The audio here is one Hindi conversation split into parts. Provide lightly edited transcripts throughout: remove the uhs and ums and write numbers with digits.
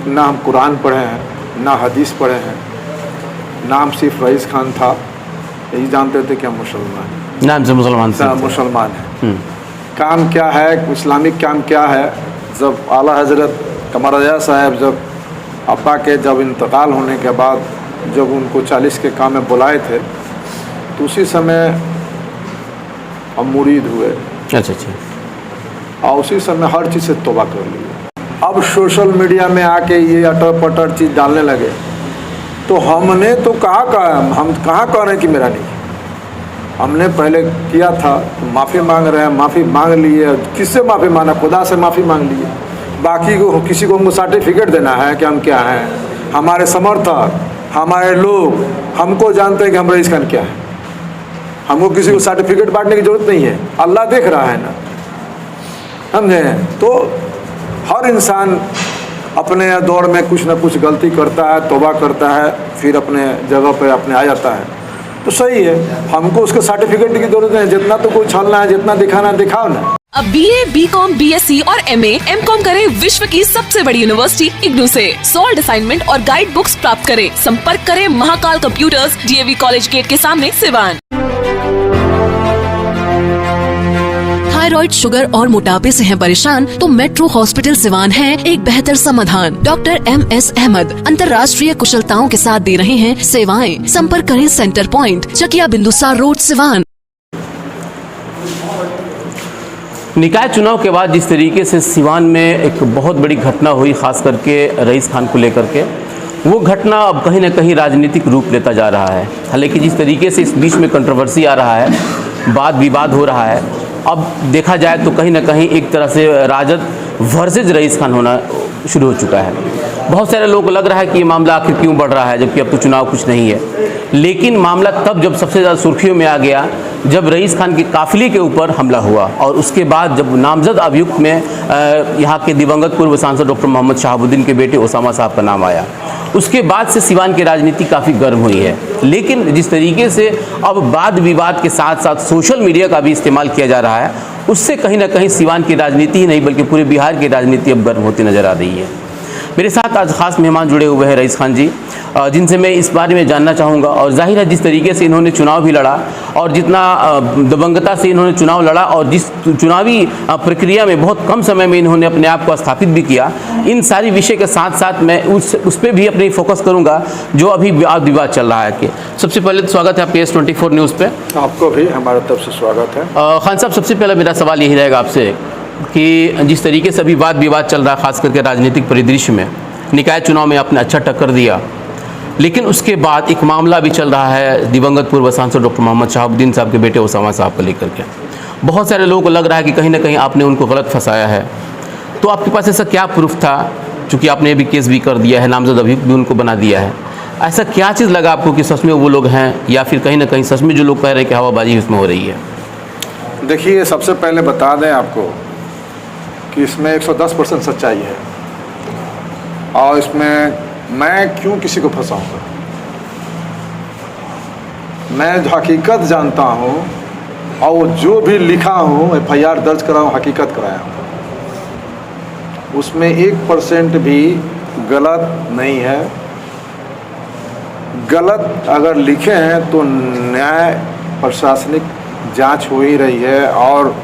ना हम कुरान पढ़े हैं, ना हदीस पढ़े हैं, नाम सिर्फ रईस खान था, यही जानते थे कि हम मुसलमान हैं, नाम से मुसलमान हैं। काम क्या है, इस्लामिक काम क्या है, जब आला हज़रत कमर रज़ा साहब जब अब्बा के जब इंतकाल होने के बाद जब उनको 40 के काम में बुलाए थे तो उसी समय हम मुरीद हुए। अच्छा अच्छा। और उसी समय हर चीज़ से तौबा कर लिए। अब सोशल मीडिया में आके ये अटर पटर चीज़ डालने लगे तो हमने तो हम कहाँ कह रहे हैं कि मेरा नहीं, हमने पहले किया था तो माफ़ी मांग रहे हैं, माफ़ी मांग लिए। किससे माफ़ी मांगा? खुदा से माफ़ी मांग लिए। बाकी को किसी को हमको सर्टिफिकेट देना है कि हम क्या हैं? हमारे समर्थक, हमारे लोग हमको जानते हैं कि हम रईस खान क्या है। हमको किसी को सर्टिफिकेट बांटने की जरूरत नहीं है, अल्लाह देख रहा है ना, समझे? तो हर इंसान अपने दौर में कुछ ना कुछ गलती करता है, तौबा करता है, फिर अपने जगह पे अपने आ जाता है, तो सही है। हमको उसके सर्टिफिकेट की जरूरत नहीं है। जितना तो कोई छलना है, जितना दिखाना दिखाओ ना। अब BA, BCom, BSc और MA, MCom करें विश्व की सबसे बड़ी यूनिवर्सिटी इग्नू से। सॉल्ड असाइनमेंट और गाइड बुक्स प्राप्त करें। संपर्क करें Mahakal computers, DAV college gate के सामने, सिवान। थायराइड, शुगर और मोटापे से हैं परेशान तो मेट्रो हॉस्पिटल सिवान है एक बेहतर समाधान। डॉक्टर MS अहमद अंतर्राष्ट्रीय कुशलताओं के साथ दे रहे हैं सेवाएं। संपर्क करें center point, Chakiya Bindusar road, Siwan. निकाय चुनाव के बाद जिस तरीके से सिवान में एक बहुत बड़ी घटना हुई, खास करके रईस खान को लेकर के, वो घटना अब कहीं ना कहीं राजनीतिक रूप लेता जा रहा है। हालांकि जिस तरीके से इस बीच में कंट्रोवर्सी आ रहा है, वाद विवाद हो रहा है, अब देखा जाए तो कहीं ना कहीं एक तरह से राजद वर्सेज रईस खान होना शुरू हो चुका है। बहुत सारे लोगों को लग रहा है कि ये मामला आखिर क्यों बढ़ रहा है, जबकि अब तो चुनाव कुछ नहीं है। लेकिन मामला तब जब सबसे ज़्यादा सुर्खियों में आ गया जब रईस खान के काफिले के ऊपर हमला हुआ, और उसके बाद जब नामजद अभियुक्त में यहाँ के दिवंगत पूर्व सांसद डॉक्टर मोहम्मद शहाबुद्दीन के बेटे ओसामा साहब का नाम आया। उसके बाद से सिवान की राजनीति काफ़ी गर्म हुई है। लेकिन जिस तरीके से अब वाद विवाद के साथ साथ सोशल मीडिया का भी इस्तेमाल किया जा रहा है, उससे कहीं ना कहीं सिवान की राजनीति ही नहीं बल्कि पूरे बिहार की राजनीति अब गर्म होती नजर आ रही है। मेरे साथ आज खास मेहमान जुड़े हुए हैं रईस खान जी, जिनसे मैं इस बारे में जानना चाहूँगा। और जाहिर है जिस तरीके से इन्होंने चुनाव भी लड़ा और जितना दबंगता से इन्होंने चुनाव लड़ा और जिस चुनावी प्रक्रिया में बहुत कम समय में इन्होंने अपने आप को स्थापित भी किया, इन सारी विषय के साथ साथ मैं उस पर भी अपनी फोकस करूँगा जो अभी वाद विवाद चल रहा है। कि सबसे पहले तो स्वागत है आपके S24 न्यूज़ पे। आपको भी हमारे तरफ से स्वागत है। खान साहब, सबसे पहला मेरा सवाल यही रहेगा आपसे कि जिस तरीके से अभी वाद विवाद चल रहा है, खास करके राजनीतिक परिदृश्य में, निकाय चुनाव में आपने अच्छा टक्कर दिया, लेकिन उसके बाद एक मामला भी चल रहा है दिवंगत पूर्व सांसद डॉक्टर मोहम्मद शहाबुद्दीन साहब के बेटे ओसामा साहब को लेकर के। बहुत सारे लोगों को लग रहा है कि कहीं ना कहीं आपने उनको गलत फंसाया है। तो आपके पास ऐसा क्या प्रूफ था, चूँकि आपने अभी केस भी कर दिया है, नामजद अभियुक्त भी उनको बना दिया है, ऐसा क्या चीज़ लगा आपको कि सच में वो लोग हैं, या फिर कहीं ना कहीं सच में जो लोग कह रहे हैं कि हवाबाजी इसमें हो रही है? देखिए, सबसे पहले बता दें आपको कि इसमें 110% सच्चाई है, और इसमें मैं क्यों किसी को फंसाऊंगा। मैं जो हकीकत जानता हूँ और जो भी लिखा हूँ, FIR दर्ज कराऊँ, हकीकत कराया हूँ, उसमें 1% भी गलत नहीं है। गलत अगर लिखे हैं तो न्याय प्रशासनिक जांच हो ही रही है, और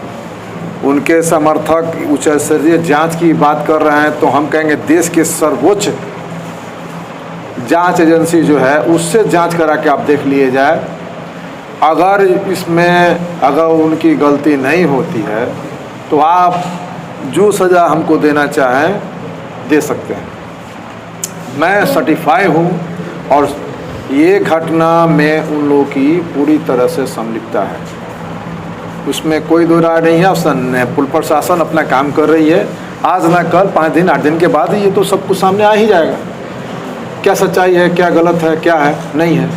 उनके समर्थक उच्च स्तरीय जांच की बात कर रहे हैं, तो हम कहेंगे देश के सर्वोच्च जांच एजेंसी जो है उससे जांच करा के आप देख लिए जाए। अगर इसमें अगर उनकी गलती नहीं होती है तो आप जो सज़ा हमको देना चाहें दे सकते हैं। मैं सर्टिफाई हूँ और ये घटना में उन लोगों की पूरी तरह से संलिप्तता है, उसमें कोई दो राय नहीं है। पुलिस प्रशासन अपना काम कर रही है। आज ना कल 5 दिन 8 दिन के बाद ये तो सब कुछ सामने आ ही जाएगा, क्या सच्चाई है, क्या गलत है, क्या है नहीं है।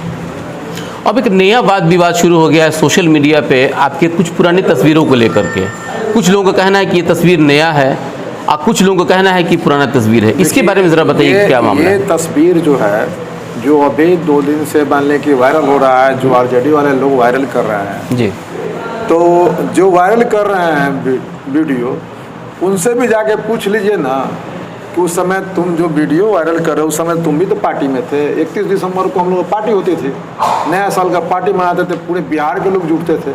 अब एक नया वाद विवाद शुरू हो गया है सोशल मीडिया पे आपके कुछ पुरानी तस्वीरों को लेकर के। कुछ लोगों का कहना है कि ये तस्वीर नया है और कुछ लोगों का कहना है कि पुराना तस्वीर है। इसके बारे में ज़रा बताइए क्या मामला है? ये तस्वीर जो है, जो अभी 2 दिन से बनने की वायरल हो रहा है, जो RJD वाले लोग वायरल कर रहे हैं जी, तो जो वायरल कर रहे हैं वीडियो, उनसे भी जाके पूछ लीजिए ना कि उस समय तुम जो वीडियो वायरल कर रहे हो उस समय तुम भी तो पार्टी में थे। 31 दिसंबर को हम लोग पार्टी होती थी, नया साल का पार्टी मनाते थे, पूरे बिहार के लोग जुटते थे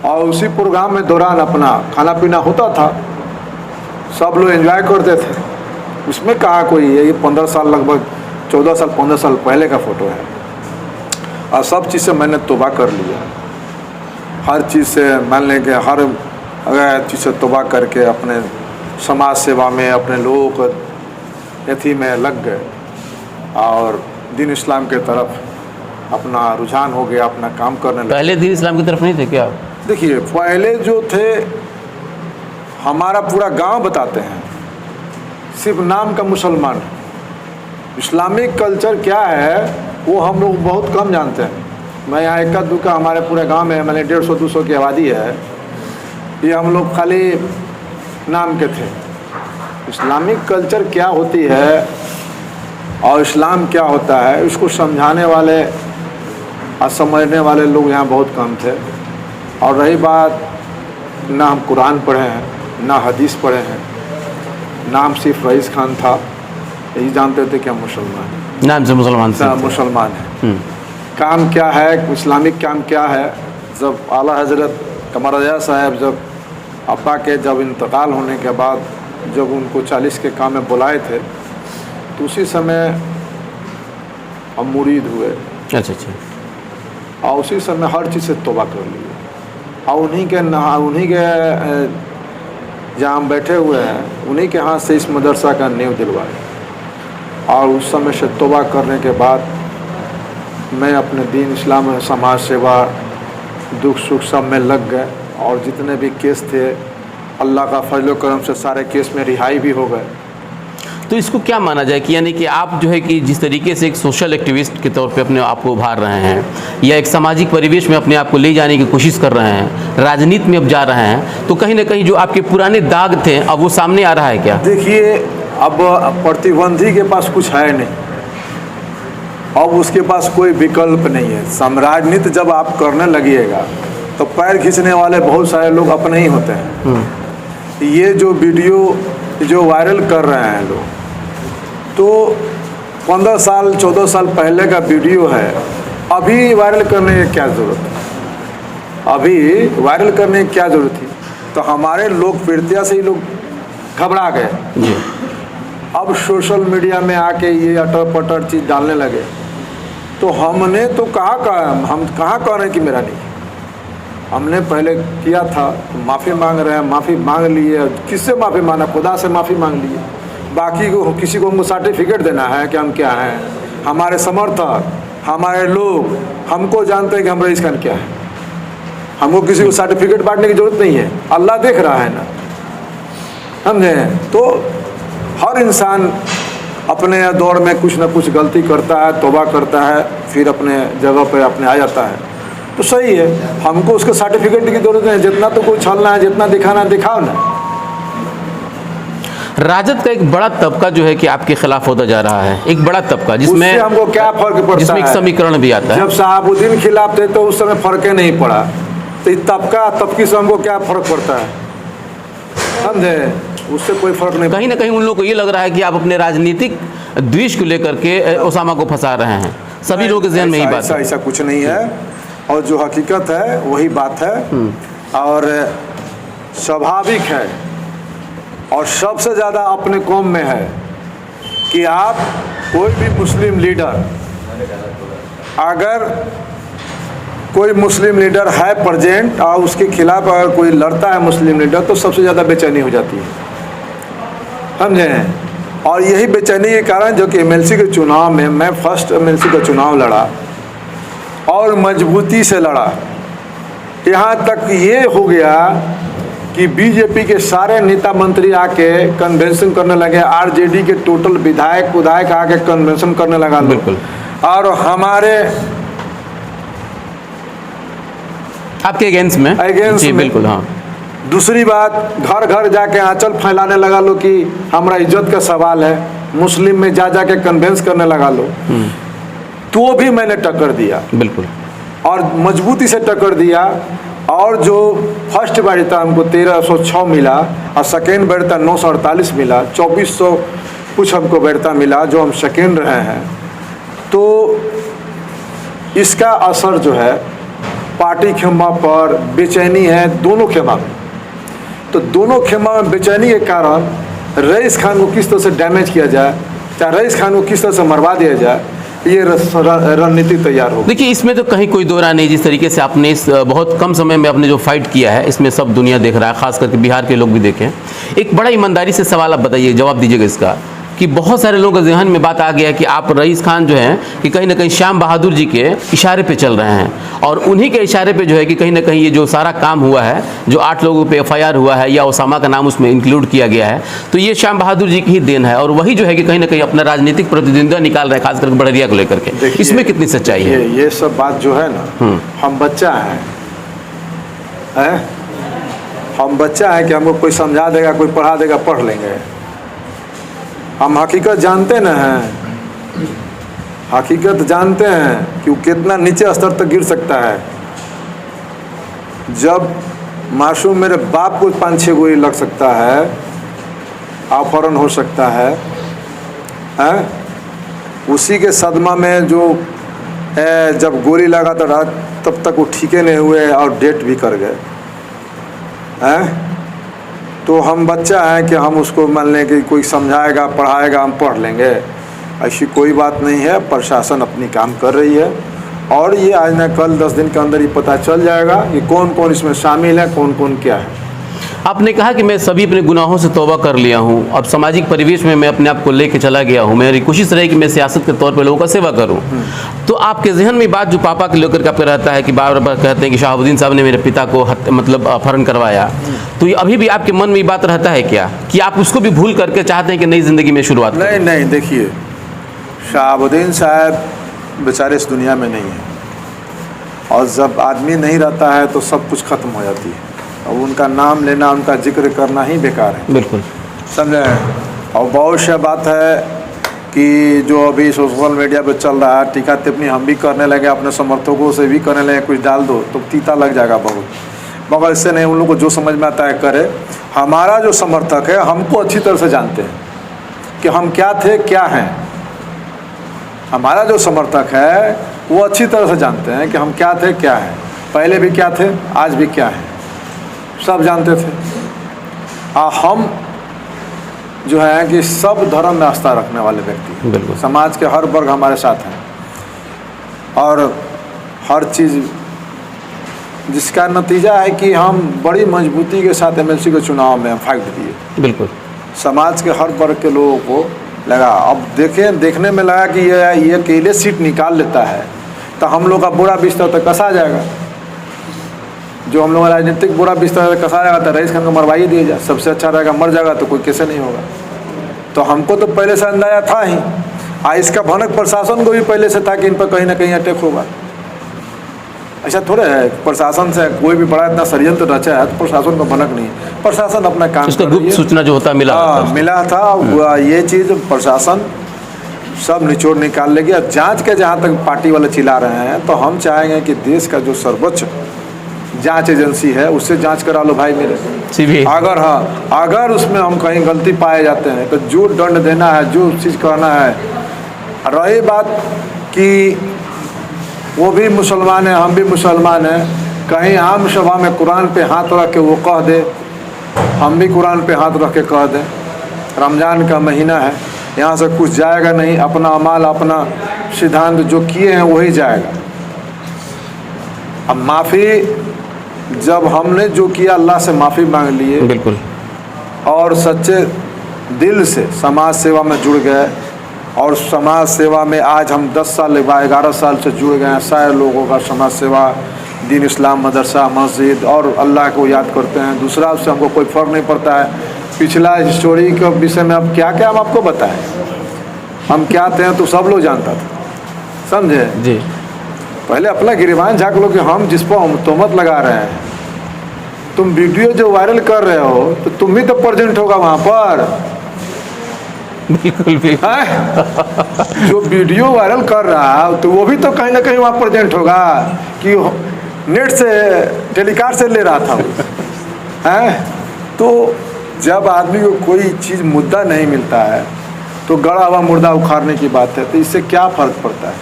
और उसी प्रोग्राम में दौरान अपना खाना पीना होता था, सब लोग एंजॉय करते थे। उसमें कहा कोई है, ये 15 साल लगभग 14 साल 15 साल पहले का फ़ोटो है और सब चीज़ से मैंने तौबा कर लिया। हर चीज़ से मान लें कि हर अगर चीज़ से तौबा करके अपने समाज सेवा में अपने लोगों को यथी में लग गए और दीन इस्लाम के तरफ अपना रुझान हो गया, अपना काम करने लगे। पहले दीन इस्लाम की तरफ नहीं थे क्या? देखिए, पहले जो थे हमारा पूरा गांव बताते हैं सिर्फ नाम का मुसलमान। इस्लामिक कल्चर क्या है वो हम लोग बहुत कम जानते हैं। मैं यहाँ इक्का दुक्का हमारे पूरे गांव में मैंने 150-200 की आबादी है, ये हम लोग खाली नाम के थे। इस्लामिक कल्चर क्या होती है और इस्लाम क्या होता है इसको समझाने वाले और समझने वाले लोग यहाँ बहुत कम थे। और रही बात, ना हम कुरान पढ़े हैं ना हदीस पढ़े हैं, नाम सिर्फ रईस खान था, यही जानते थे कि हम मुसलमान हैं, नाम से मुसलमान थे। मुसलमान हैं। काम क्या है, इस्लामिक काम क्या है, जब आला हजरत कमर रजा साहब जब अब्बा के जब इंतकाल होने के बाद जब उनको 40 के काम में बुलाए थे तो उसी समय हम मुरीद हुए। अच्छा अच्छा। और उसी समय हर चीज़ से तौबा कर लिए और उन्हीं के जहाँ हम बैठे हुए हैं उन्हीं के हाथ से इस मदरसा का नींव दिलवाए। और उस समय से तौबा करने के बाद मैं अपने दीन इस्लाम में समाज सेवा दुख सुख सब में लग गए और जितने भी केस थे अल्लाह का फजल करम से सारे केस में रिहाई भी हो गए। तो इसको क्या माना जाए कि यानी कि आप जो है कि जिस तरीके से एक सोशल एक्टिविस्ट के तौर पे अपने आप को उभार रहे हैं या एक सामाजिक परिवेश में अपने आप को ले जाने की कोशिश कर रहे हैं, राजनीति में अब जा रहे हैं, तो कहीं ना कहीं जो आपके पुराने दाग थे अब वो सामने आ रहा है क्या? देखिए, अब प्रतिबंधी के पास कुछ है नहीं, अब उसके पास कोई विकल्प नहीं है। राजनीति जब आप करने लगिएगा तो पैर खींचने वाले बहुत सारे लोग अपने ही होते हैं। ये जो वीडियो जो वायरल कर रहे हैं लोग, तो 15 साल 14 साल पहले का वीडियो है, अभी वायरल करने की क्या ज़रूरत है? अभी वायरल करने की क्या ज़रूरत थी? तो हमारे लोकप्रियता से ही लोग घबरा गए। अब सोशल मीडिया में आके ये अटर पटर चीज़ डालने लगे तो हमने तो हम कहाँ कह रहे हैं कि मेरा नहीं। हमने पहले किया था, माफ़ी मांग रहे हैं, माफ़ी मांग लिए। किससे माफ़ी मांगा? खुदा से माफ़ी मांग लिए। बाकी को किसी को हमको सर्टिफिकेट देना है कि हम क्या हैं? हमारे समर्थक, हमारे लोग हमको जानते हैं कि हम रईस खान क्या है। हमको किसी को सर्टिफिकेट बांटने की ज़रूरत नहीं है, अल्लाह देख रहा है ना, समझे? तो हर इंसान अपने दौर में कुछ ना कुछ गलती करता है, तौबा करता है, फिर अपने जगह पे अपने आ जाता है। तो सही है, हमको उसके सर्टिफिकेट की जरूरत नहीं। जितना तो कोई छलना है, जितना दिखाना है दिखाओ ना। राजद का एक बड़ा तबका जो है कि आपके खिलाफ होता जा रहा है, एक बड़ा तबका जिसमें हमको क्या फर्क पड़ता है? जिसमें एक समीकरण भी आता है। जब शहाबुद्दीन खिलाफ थे तो उस समय फर्क नहीं पड़ा, तो तबका तबकी से हमको क्या फर्क पड़ता है? समझे? उससे कोई फर्क नहीं। कहीं ना कहीं उन लोगों को ये लग रहा है कि आप अपने राजनीतिक द्वेष को लेकर के ओसामा को फंसा रहे हैं। सभी लोगों के ज़हन में यही बात है। ऐसा कुछ नहीं है और जो हकीकत है वही बात है और स्वाभाविक है और सबसे ज़्यादा अपने कौम में है कि आप कोई भी मुस्लिम लीडर, अगर कोई मुस्लिम लीडर है प्रेजेंट और उसके खिलाफ अगर कोई लड़ता है मुस्लिम लीडर, तो सबसे ज़्यादा बेचैनी हो जाती है, समझे? और यही बेचैनी के कारण जो कि एमएलसी के चुनाव में मैं फर्स्ट एमएलसी का चुनाव लड़ा और मजबूती से लड़ा। यहाँ तक ये हो गया कि बीजेपी के सारे नेता मंत्री आके कन्वेंशन करने लगे, आरजेडी के टोटल विधायक आके कन्वेंशन करने लगा। बिल्कुल। और हमारे आपके अगेंस्ट में जी बिल्कुल। हाँ, दूसरी बात, घर घर जाके आंचल फैलाने लगा लो कि हमारा इज्जत का सवाल है, मुस्लिम में जा जाके कन्वेंस करने लगा लो। तो भी मैंने टक्कर दिया, बिल्कुल, और मजबूती से टक्कर दिया। और जो फर्स्ट वरीयता हमको 1306 मिला और सेकेंड वरीयता 948 मिला, 2400 कुछ हमको वरीयता मिला जो हम सेकेंड रहे हैं। तो इसका असर जो है पार्टी खेमा पर बेचैनी है दोनों खेमा में। तो दोनों खेमा में बेचैनी के कारण रईस खान को किस तरह से डैमेज किया जाए, चाहे रईस खान को किस तरह से मरवा दिया जाए, ये रणनीति तैयार हो। देखिए, इसमें तो कहीं कोई दो राय नहीं। जिस तरीके से आपने इस बहुत कम समय में आपने जो फाइट किया है, इसमें सब दुनिया देख रहा है, खास करके बिहार के लोग भी देखें। एक बड़ा ईमानदारी से सवाल आप बताइए, जवाब दीजिएगा इसका, कि बहुत सारे लोगों के ज़हन में बात आ गया कि आप रईस खान जो हैं कि कहीं ना कहीं श्याम बहादुर जी के इशारे पे चल रहे हैं, और उन्हीं के इशारे पे जो है कि कहीं ना कहीं ये जो सारा काम हुआ है, जो 8 लोगों पे FIR हुआ है या ओसामा का नाम उसमें इंक्लूड किया गया है, तो ये श्याम बहादुर जी की ही देन है, और वही जो है कि कहीं ना कहीं अपना राजनीतिक प्रतिद्वंद्विता निकाल रहे हैं, खासकर बड़रिया को लेकर के। इसमें कितनी सच्चाई है? ये सब बात जो है ना, हम बच्चा हैं, हम बच्चा है कि हमको कोई समझा देगा, कोई पढ़ा देगा, पढ़ लेंगे। हम हकीकत जानते न हैं, हकीकत जानते हैं कि वो कितना नीचे स्तर तक गिर सकता है। जब मासूम मेरे बाप को 5-6 गोली लग सकता है, अपहरण हो सकता है, उसी के सदमा में जो जब गोली लगा था तब तक वो ठीके नहीं हुए और डेट भी कर गए। तो हम बच्चा है कि हम उसको मान लें कि कोई समझाएगा, पढ़ाएगा, हम पढ़ लेंगे, ऐसी कोई बात नहीं है। प्रशासन अपनी काम कर रही है, और ये आज न कल 10 दिन के अंदर ही पता चल जाएगा कि कौन कौन इसमें शामिल है, कौन कौन क्या है। आपने कहा कि मैं सभी अपने गुनाहों से तौबा कर लिया हूँ, अब सामाजिक परिवेश में मैं अपने आप को लेके चला गया हूँ, मेरी कोशिश रही कि मैं सियासत के तौर पे लोगों का सेवा करूँ। तो आपके जहन में बात जो पापा के लेकर के आपका रहता है कि बार बार कहते हैं कि शहाबुद्दीन साहब ने मेरे पिता को मतलब अपहरण करवाया, तो ये अभी भी आपके मन में ये बात रहता है क्या कि आप उसको भी भूल करके चाहते हैं कि नई ज़िंदगी में शुरुआत करें? नहीं, देखिए, शहाबुद्दीन साहब बेचारे इस दुनिया में नहीं है, और जब आदमी नहीं रहता है तो सब कुछ खत्म हो जाती है, और उनका नाम लेना, उनका जिक्र करना ही बेकार है। बिल्कुल समझे। और बहुत सी बात है कि जो अभी सोशल मीडिया पे चल रहा है, टीका टिप्पणी हम भी करने लगे, अपने समर्थकों से भी करने लगे, कुछ डाल दो तो तीता लग जाएगा बहुत, मगर इससे नहीं, उन लोगों को जो समझ में आता है करे। हमारा जो समर्थक है हमको अच्छी तरह से जानते हैं कि हम क्या थे, क्या हैं। हमारा जो समर्थक है वो अच्छी तरह से जानते हैं कि हम क्या थे, क्या हैं, पहले भी क्या थे, आज भी क्या हैं, सब जानते थे। हम जो है कि सब धर्म में आस्था रखने वाले व्यक्ति, बिल्कुल, समाज के हर वर्ग हमारे साथ हैं, और हर चीज़ जिसका नतीजा है कि हम बड़ी मजबूती के साथ MLC के चुनाव में फाइट दिए। बिल्कुल, समाज के हर वर्ग के लोगों को लगा, अब देखने में लगा कि ये अकेले सीट निकाल लेता है तो हम लोग का बुरा बिस्तर तक कसा जाएगा। जो हम लोग का राजनीतिक बुरा बिस्तर तक कसा जाएगा तो रईस खान को मरवाई दिया जाए, सबसे अच्छा रहेगा, मर जाएगा तो कोई कैसे नहीं होगा। तो हमको तो पहले से अंदाजा था ही, इसका भनक प्रशासन को भी पहले से था कि इन पर कहीं ना कहीं अटैक होगा। ऐसा थोड़े है प्रशासन से कोई भी बड़ा इतना षड्यंत्र रचा है तो प्रशासन को भनक नहीं, प्रशासन अपना काम उसका गुप्त सूचना जो होता मिला था। ये चीज़ प्रशासन सब निचोड़ निकाल लेगी। और जांच के जहाँ तक पार्टी वाले चिल्ला रहे हैं, तो हम चाहेंगे कि देश का जो सर्वोच्च जांच एजेंसी है उससे जांच करा लो भाई मेरे। CBI अगर अगर उसमें हम कहीं गलती पाए जाते हैं तो जो दंड देना है, जो चीज़ करना है। रही बात कि वो भी मुसलमान है, हम भी मुसलमान हैं, कहीं आम सभा में कुरान पे हाथ रख के वो कह दे, हम भी कुरान पे हाथ रख के कह दें, रमज़ान का महीना है, यहाँ से कुछ जाएगा नहीं, अपना अमाल, अपना सिद्धांत जो किए हैं वही जाएगा। अब माफ़ी, जब हमने जो किया अल्लाह से माफ़ी मांग लिए, बिल्कुल, और सच्चे दिल से समाज सेवा में जुड़ गए, और समाज सेवा में आज हम 10 साल 11 साल से जुड़ गए हैं। सारे लोगों का समाज सेवा, दीन इस्लाम, मदरसा, मस्जिद, और अल्लाह को याद करते हैं। दूसरा उससे हमको कोई फ़र्क नहीं पड़ता है। पिछला हिस्टोरी के विषय में अब क्या क्या हम आपको बताएं, हम क्या थे तो सब लोग जानता था, समझे जी। पहले अपना गिरबान झाँक लो कि हम जिस पर हम तोहमत लगा रहे हैं, तुम वीडियो जो वायरल कर रहे हो तो तुम भी तो प्रेजेंट होगा वहाँ पर। बिल्कुल भी जो वीडियो वायरल कर रहा है तो वो भी तो कहीं ना कहीं वहाँ प्रेजेंट होगा कि नेट से टेलीकास्ट से ले रहा था वो हैं। तो जब आदमी को कोई चीज़ मुद्दा नहीं मिलता है तो गड़ा हुआ मुर्दा उखाड़ने की बात है, तो इससे क्या फ़र्क पड़ता है।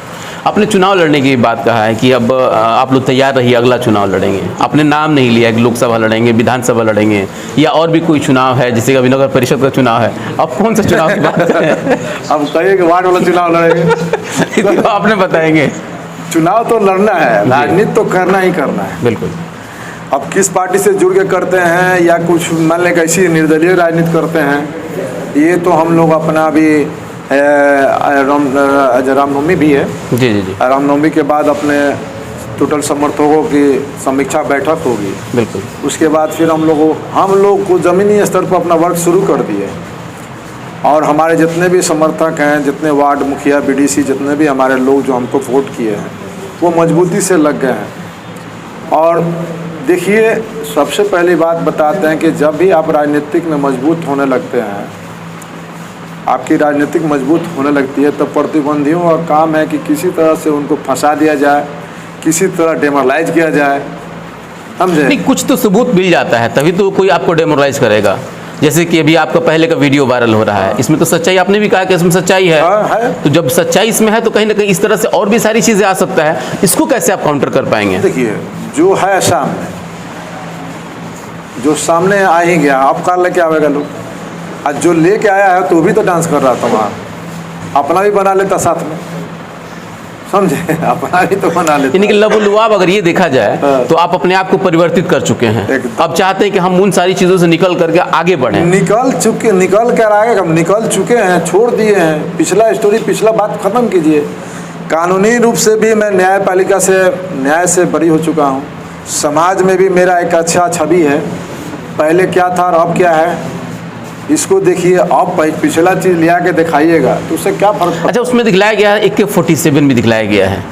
आपने चुनाव लड़ने की बात कहा है कि अब आप लोग तैयार रहिए, अगला चुनाव लड़ेंगे। आपने नाम नहीं लिया कि लोकसभा लड़ेंगे, विधानसभा लड़ेंगे या और भी कोई चुनाव है, जैसे कि नगर परिषद का चुनाव है। अब कौन सा चुनाव की बात करें? अब कहिए कि वार्ड वाला चुनाव लड़ेंगे तो आपने बताएंगे। चुनाव तो लड़ना है, राजनीति तो करना ही करना है। बिल्कुल। अब किस पार्टी से जुड़ के करते हैं या कुछ मान लें ऐसी निर्दलीय राजनीति करते हैं, ये तो हम लोग अपना भी रामनवमी भी है जी जी जी। रामनवमी के बाद अपने टोटल समर्थकों की समीक्षा बैठक होगी। बिल्कुल। उसके बाद फिर हम लोग को ज़मीनी स्तर पर अपना वर्क शुरू कर दिए और हमारे जितने भी समर्थक हैं, जितने वार्ड मुखिया बीडीसी, जितने भी हमारे लोग जो हमको वोट किए हैं वो मजबूती से लग गए हैं। और देखिए, सबसे पहली बात बताते हैं कि जब भी आप राजनीतिक में मजबूत होने लगते हैं, आपकी राजनीतिक मजबूत होने लगती है, तब प्रतिबंधियों का काम है कि किसी तरह से उनको फंसा दिया जाए, किसी तरह डेमोरलाइज किया जाए, समझे। नहीं, कुछ तो सबूत मिल जाता है तभी तो कोई आपको डेमोरलाइज करेगा। जैसे कि अभी आपका पहले का वीडियो वायरल हो रहा है, इसमें तो सच्चाई, आपने भी कहा कि इसमें सच्चाई है। है। तो जब सच्चाई इसमें है तो कहीं ना कहीं इस तरह से और भी सारी चीज़ें आ सकता है, इसको कैसे आप काउंटर कर पाएंगे? देखिए, जो है सामने, जो सामने आ ही गया, आप कार लेके आवेगा लोग। आज जो लेके आया है तो भी तो डांस कर रहा था वहाँ, अपना भी बना लेता साथ में, समझे, अपना भी तो बना लेता। यानी कि लबुलुआब अगर ये देखा जाए तो आप अपने आप को परिवर्तित कर चुके हैं। अब चाहते हैं कि हम उन सारी चीज़ों से निकल करके आगे बढ़ें। निकल कर आगे हम निकल चुके हैं, छोड़ दिए हैं। पिछला स्टोरी, पिछला बात खत्म कीजिए। कानूनी रूप से भी मैं न्यायपालिका से, न्याय से बरी हो चुका हूँ। समाज में भी मेरा एक अच्छा छवि है। पहले क्या था और अब क्या है, इसको देखिए। अब पिछला चीज़ लिया के दिखाइएगा तो उससे क्या फर्क पड़ता है। अच्छा, उसमें दिखलाया गया है AK-47 भी दिखलाया गया है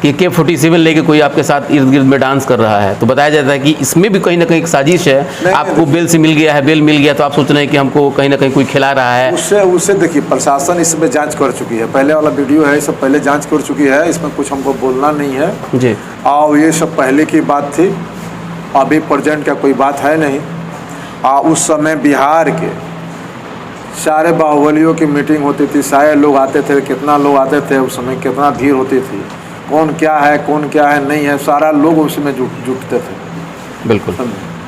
कि AK-47 लेके कोई आपके साथ इर्द गिर्द में डांस कर रहा है। तो बताया जाता है कि इसमें भी कहीं ना कहीं एक साजिश है। आपको बेल से मिल गया है, बेल मिल गया तो आप सोच रहे हैं कि हमको कहीं ना कहीं कोई खिला रहा है। उससे देखिए, प्रशासन इसमें जांच कर चुकी है। पहले वाला वीडियो है, सब पहले जांच कर चुकी है, इसमें कुछ हमको बोलना नहीं है जी। और ये सब पहले की बात थी, अभी प्रेजेंट का कोई बात है नहीं। उस समय बिहार के सारे बाहुबलियों की मीटिंग होती थी, सारे लोग आते थे। कितना लोग आते थे उस समय, कितना भीड़ होती थी, कौन क्या है नहीं है, सारा लोग उसमें जुटते थे। बिल्कुल।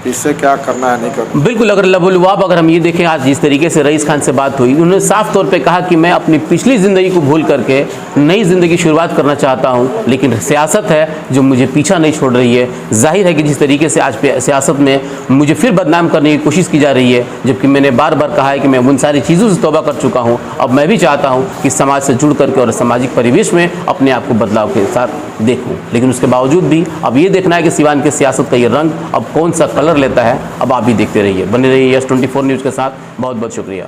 इससे क्या करना है नहीं करना। बिल्कुल। अगर लबुलुआब अगर हम ये देखें, आज जिस तरीके से रईस खान से बात हुई, उन्होंने साफ तौर पे कहा कि मैं अपनी पिछली ज़िंदगी को भूल करके नई ज़िंदगी शुरुआत करना चाहता हूं, लेकिन सियासत है जो मुझे पीछा नहीं छोड़ रही है। जाहिर है कि जिस तरीके से आज सियासत में मुझे फिर बदनाम करने की कोशिश की जा रही है, जबकि मैंने बार बार कहा है कि मैं उन सारी चीज़ों से तौबा कर चुका हूँ। अब मैं भी चाहता हूँ कि समाज से जुड़ करके और सामाजिक परिवेश में अपने आप को बदलाव के साथ देखूँ। लेकिन उसके बावजूद भी अब ये देखना है कि सिवान के सियासत का ये रंग अब कौन सा कलर लेता है। अब आप भी देखते रहिए, बने रहिए यस 24 न्यूज़ के साथ। बहुत बहुत शुक्रिया।